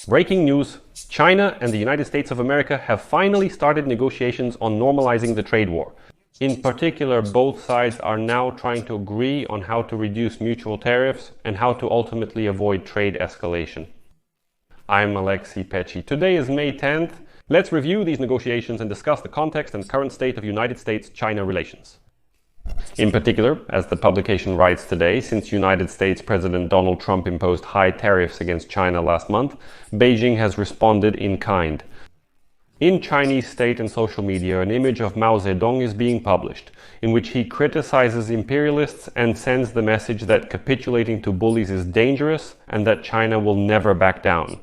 Breaking news: China and the United States of America have finally started negotiations on normalizing the trade war. In particular, both sides are now trying to agree on how to reduce mutual tariffs and how to ultimately avoid trade escalation. I'm Alexei Pecci. Today is May 10th. Let's review these negotiations and discuss the context and current state of United States-China relations. In particular, as the publication writes today, since United States President Donald Trump imposed high tariffs against China last month, Beijing has responded in kind. In Chinese state and social media, an image of Mao Zedong is being published, in which he criticizes imperialists and sends the message that capitulating to bullies is dangerous and that China will never back down.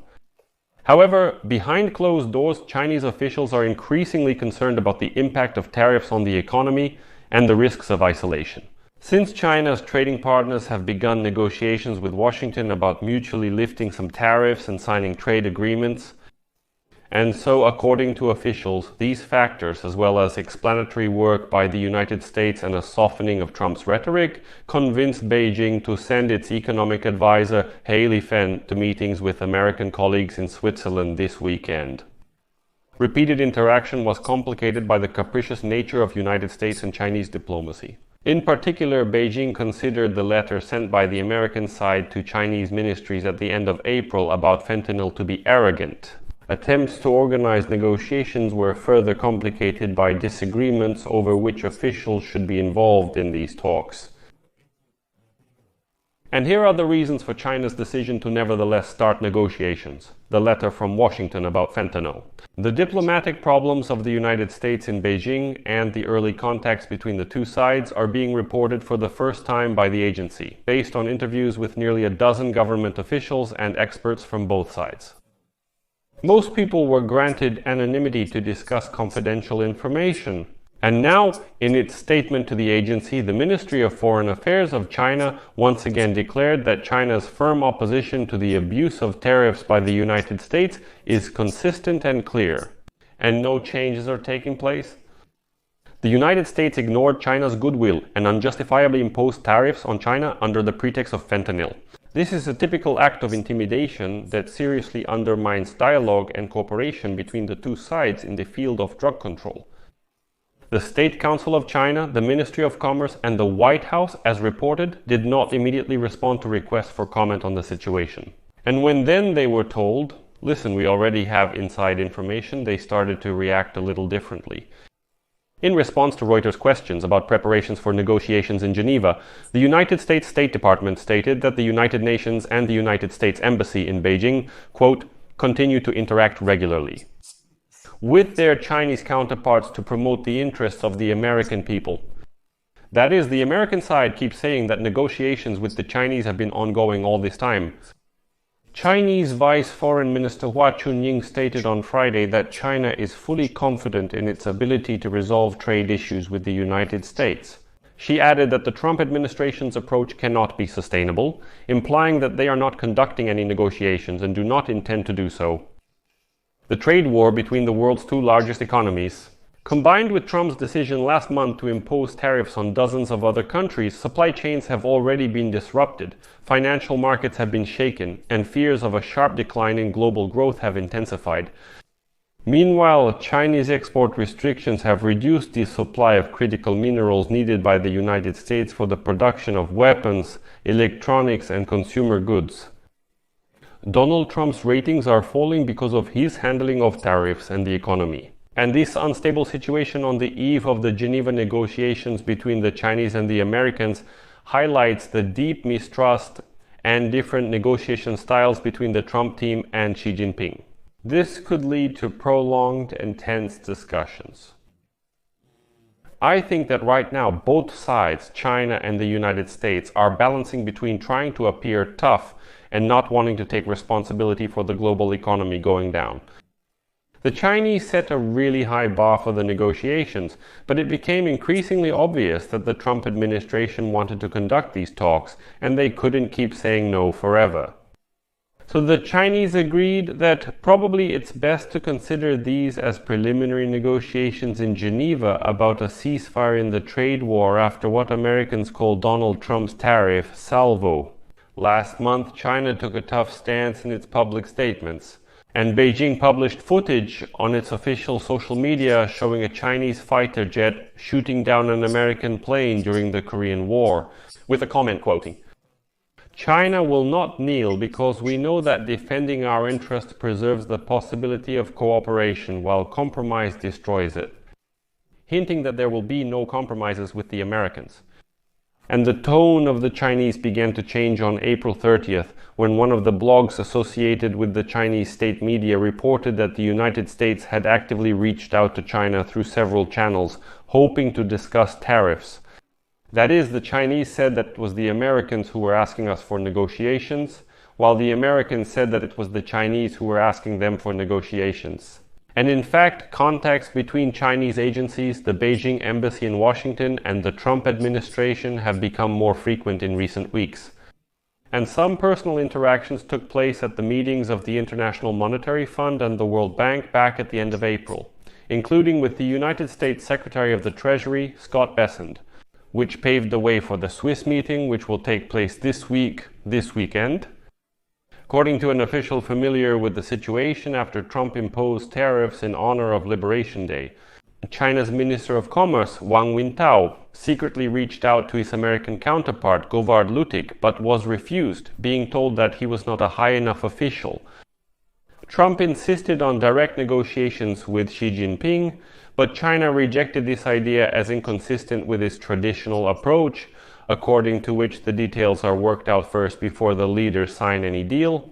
However, behind closed doors, Chinese officials are increasingly concerned about the impact of tariffs on the economy and the risks of isolation. Since China's trading partners have begun negotiations with Washington about mutually lifting some tariffs and signing trade agreements, and so according to officials, these factors, as well as explanatory work by the United States and a softening of Trump's rhetoric, convinced Beijing to send its economic advisor Haley Fenn to meetings with American colleagues in Switzerland this weekend. Repeated interaction was complicated by the capricious nature of United States and Chinese diplomacy. In particular, Beijing considered the letter sent by the American side to Chinese ministries at the end of April about fentanyl to be arrogant. Attempts to organize negotiations were further complicated by disagreements over which officials should be involved in these talks. And here are the reasons for China's decision to nevertheless start negotiations. The letter from Washington about fentanyl. The diplomatic problems of the United States in Beijing and the early contacts between the two sides are being reported for the first time by the agency, based on interviews with nearly a dozen government officials and experts from both sides. Most people were granted anonymity to discuss confidential information. And now, in its statement to the agency, the Ministry of Foreign Affairs of China once again declared that China's firm opposition to the abuse of tariffs by the United States is consistent and clear, and no changes are taking place. The United States ignored China's goodwill and unjustifiably imposed tariffs on China under the pretext of fentanyl. This is a typical act of intimidation that seriously undermines dialogue and cooperation between the two sides in the field of drug control. The State Council of China, the Ministry of Commerce, and the White House, as reported, did not immediately respond to requests for comment on the situation. And when then they were told, listen, we already have inside information, they started to react a little differently. In response to Reuters' questions about preparations for negotiations in Geneva, the United States State Department stated that the United Nations and the United States Embassy in Beijing, quote, continue to interact regularly with their Chinese counterparts to promote the interests of the American people. That is, the American side keeps saying that negotiations with the Chinese have been ongoing all this time. Chinese Vice Foreign Minister Hua Chunying stated on Friday that China is fully confident in its ability to resolve trade issues with the United States. She added that the Trump administration's approach cannot be sustainable, implying that they are not conducting any negotiations and do not intend to do so. The trade war between the world's two largest economies, combined with Trump's decision last month to impose tariffs on dozens of other countries, supply chains have already been disrupted, financial markets have been shaken, and fears of a sharp decline in global growth have intensified. Meanwhile, Chinese export restrictions have reduced the supply of critical minerals needed by the United States for the production of weapons, electronics, and consumer goods. Donald Trump's ratings are falling because of his handling of tariffs and the economy. And this unstable situation on the eve of the Geneva negotiations between the Chinese and the Americans highlights the deep mistrust and different negotiation styles between the Trump team and Xi Jinping. This could lead to prolonged and tense discussions. I think that right now both sides, China and the United States, are balancing between trying to appear tough and not wanting to take responsibility for the global economy going down. The Chinese set a really high bar for the negotiations, but it became increasingly obvious that the Trump administration wanted to conduct these talks, and they couldn't keep saying no forever. So the Chinese agreed that probably it's best to consider these as preliminary negotiations in Geneva about a ceasefire in the trade war after what Americans call Donald Trump's tariff salvo. Last month, China took a tough stance in its public statements. And Beijing published footage on its official social media showing a Chinese fighter jet shooting down an American plane during the Korean War, with a comment quoting, "China will not kneel because we know that defending our interests preserves the possibility of cooperation while compromise destroys it," hinting that there will be no compromises with the Americans. And the tone of the Chinese began to change on April 30th, when one of the blogs associated with the Chinese state media reported that the United States had actively reached out to China through several channels, hoping to discuss tariffs. That is, the Chinese said that it was the Americans who were asking us for negotiations, while the Americans said that it was the Chinese who were asking them for negotiations. And in fact, contacts between Chinese agencies, the Beijing embassy in Washington, and the Trump administration have become more frequent in recent weeks. And some personal interactions took place at the meetings of the International Monetary Fund and the World Bank back at the end of April, including with the United States Secretary of the Treasury, Scott Bessent, which paved the way for the Swiss meeting, which will take place this weekend. According to an official familiar with the situation after Trump imposed tariffs in honor of Liberation Day, China's Minister of Commerce, Wang Wintao, secretly reached out to his American counterpart, Govard Lutic, but was refused, being told that he was not a high enough official. Trump insisted on direct negotiations with Xi Jinping, but China rejected this idea as inconsistent with its traditional approach, according to which the details are worked out first before the leaders sign any deal.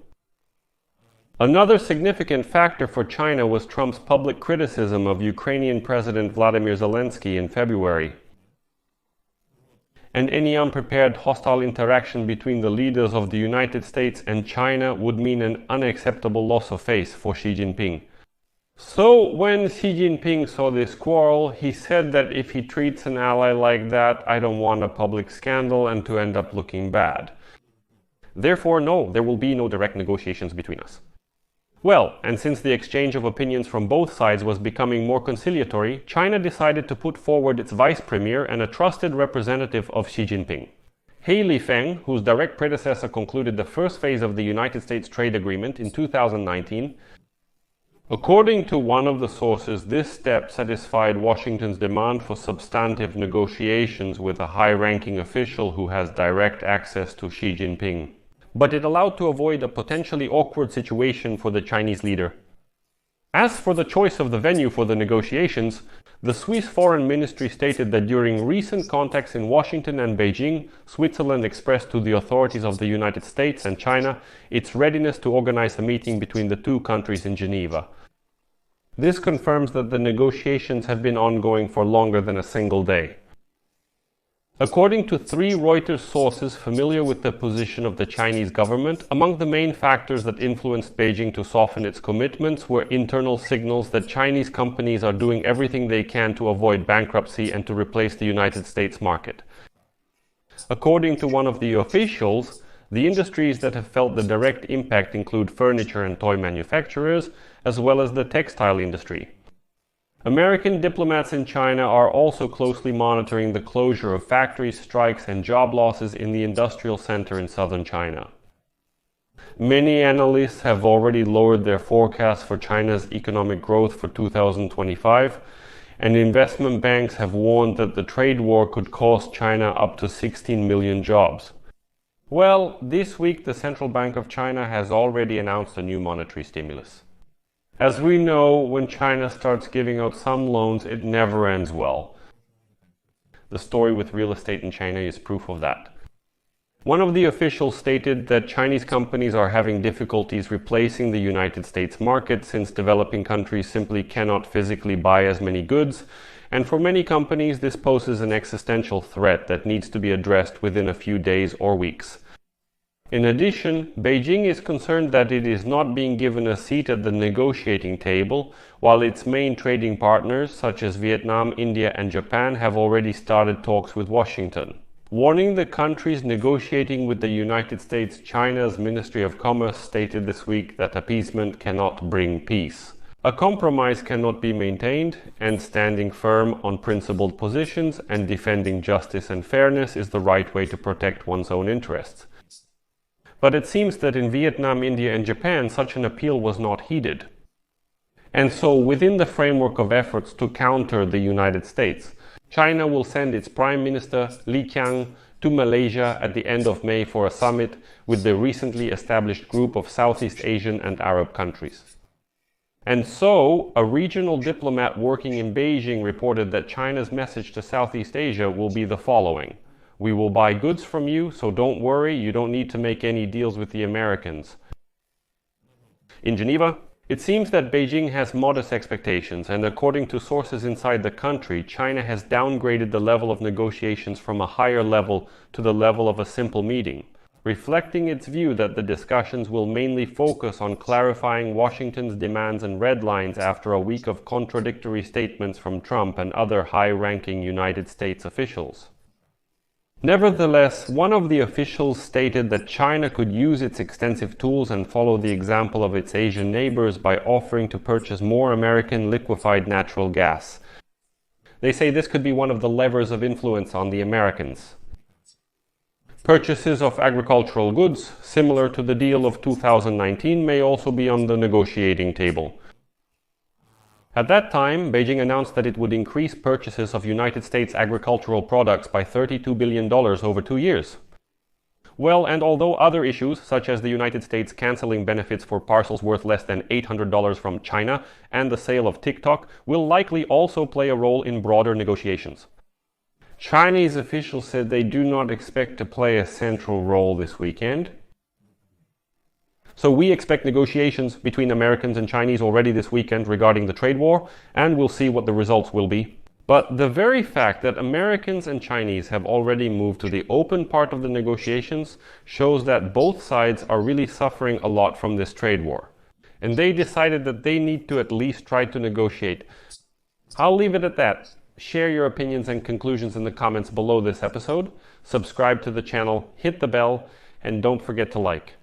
Another significant factor for China was Trump's public criticism of Ukrainian President Vladimir Zelensky in February. And any unprepared hostile interaction between the leaders of the United States and China would mean an unacceptable loss of face for Xi Jinping. So when Xi Jinping saw this quarrel, he said that if he treats an ally like that, I don't want a public scandal and to end up looking bad. Therefore, no, there will be no direct negotiations between us. Well, and since the exchange of opinions from both sides was becoming more conciliatory, China decided to put forward its vice premier and a trusted representative of Xi Jinping. He Feng, whose direct predecessor concluded the first phase of the United States trade agreement in 2019, according to one of the sources, this step satisfied Washington's demand for substantive negotiations with a high-ranking official who has direct access to Xi Jinping. But it allowed to avoid a potentially awkward situation for the Chinese leader. As for the choice of the venue for the negotiations, the Swiss Foreign Ministry stated that during recent contacts in Washington and Beijing, Switzerland expressed to the authorities of the United States and China its readiness to organize a meeting between the two countries in Geneva. This confirms that the negotiations have been ongoing for longer than a single day. According to 3 Reuters sources familiar with the position of the Chinese government, among the main factors that influenced Beijing to soften its commitments were internal signals that Chinese companies are doing everything they can to avoid bankruptcy and to replace the United States market. According to one of the officials, the industries that have felt the direct impact include furniture and toy manufacturers, as well as the textile industry. American diplomats in China are also closely monitoring the closure of factories, strikes, and job losses in the industrial center in southern China. Many analysts have already lowered their forecasts for China's economic growth for 2025, and investment banks have warned that the trade war could cost China up to 16 million jobs. Well, this week the Central Bank of China has already announced a new monetary stimulus. As we know, when China starts giving out some loans, it never ends well. The story with real estate in China is proof of that. One of the officials stated that Chinese companies are having difficulties replacing the United States market since developing countries simply cannot physically buy as many goods, and for many companies this poses an existential threat that needs to be addressed within a few days or weeks. In addition, Beijing is concerned that it is not being given a seat at the negotiating table, while its main trading partners, such as Vietnam, India, and Japan, have already started talks with Washington. Warning the countries negotiating with the United States, China's Ministry of Commerce stated this week that appeasement cannot bring peace. A compromise cannot be maintained, and standing firm on principled positions and defending justice and fairness is the right way to protect one's own interests. But it seems that in Vietnam, India, and Japan, such an appeal was not heeded. And so, within the framework of efforts to counter the United States, China will send its Prime Minister Li Qiang to Malaysia at the end of May for a summit with the recently established group of Southeast Asian and Arab countries. And so, a regional diplomat working in Beijing reported that China's message to Southeast Asia will be the following: "We will buy goods from you, so don't worry, you don't need to make any deals with the Americans." In Geneva, it seems that Beijing has modest expectations, and according to sources inside the country, China has downgraded the level of negotiations from a higher level to the level of a simple meeting, reflecting its view that the discussions will mainly focus on clarifying Washington's demands and red lines after a week of contradictory statements from Trump and other high-ranking United States officials. Nevertheless, one of the officials stated that China could use its extensive tools and follow the example of its Asian neighbors by offering to purchase more American liquefied natural gas. They say this could be one of the levers of influence on the Americans. Purchases of agricultural goods, similar to the deal of 2019, may also be on the negotiating table. At that time, Beijing announced that it would increase purchases of United States agricultural products by $32 billion over 2 years. Well, and although other issues, such as the United States canceling benefits for parcels worth less than $800 from China and the sale of TikTok, will likely also play a role in broader negotiations. Chinese officials said they do not expect to play a central role this weekend. So we expect negotiations between Americans and Chinese already this weekend regarding the trade war, and we'll see what the results will be. But the very fact that Americans and Chinese have already moved to the open part of the negotiations shows that both sides are really suffering a lot from this trade war. And they decided that they need to at least try to negotiate. I'll leave it at that. Share your opinions and conclusions in the comments below this episode. Subscribe to the channel, hit the bell, and don't forget to like.